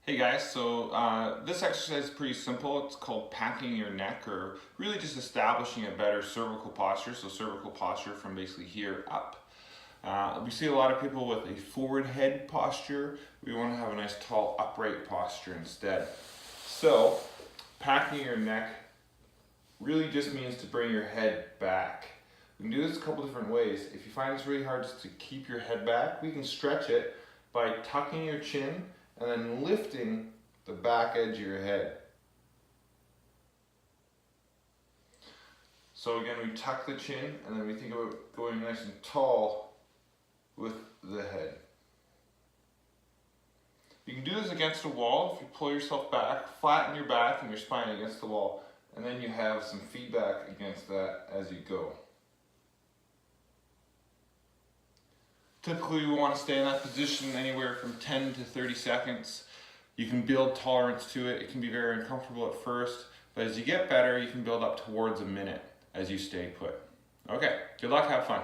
Hey guys, so this exercise is pretty simple. It's called packing your neck, or really just establishing a better cervical posture. So cervical posture from basically here up. We see a lot of people with a forward head posture. We want to have a nice tall upright posture instead. So packing your neck really just means to bring your head back. We can do this a couple different ways. If you find it's really hard just to keep your head back, we can stretch it by tucking your chin and then lifting the back edge of your head. So again, we tuck the chin and then we think about going nice and tall with the head. You can do this against a wall. If you pull yourself back, flatten your back and your spine against the wall, and then you have some feedback against that as you go. Typically, we want to stay in that position anywhere from 10 to 30 seconds. You can build tolerance to it. It can be very uncomfortable at first, but as you get better, you can build up towards a minute as you stay put. Okay, good luck, have fun.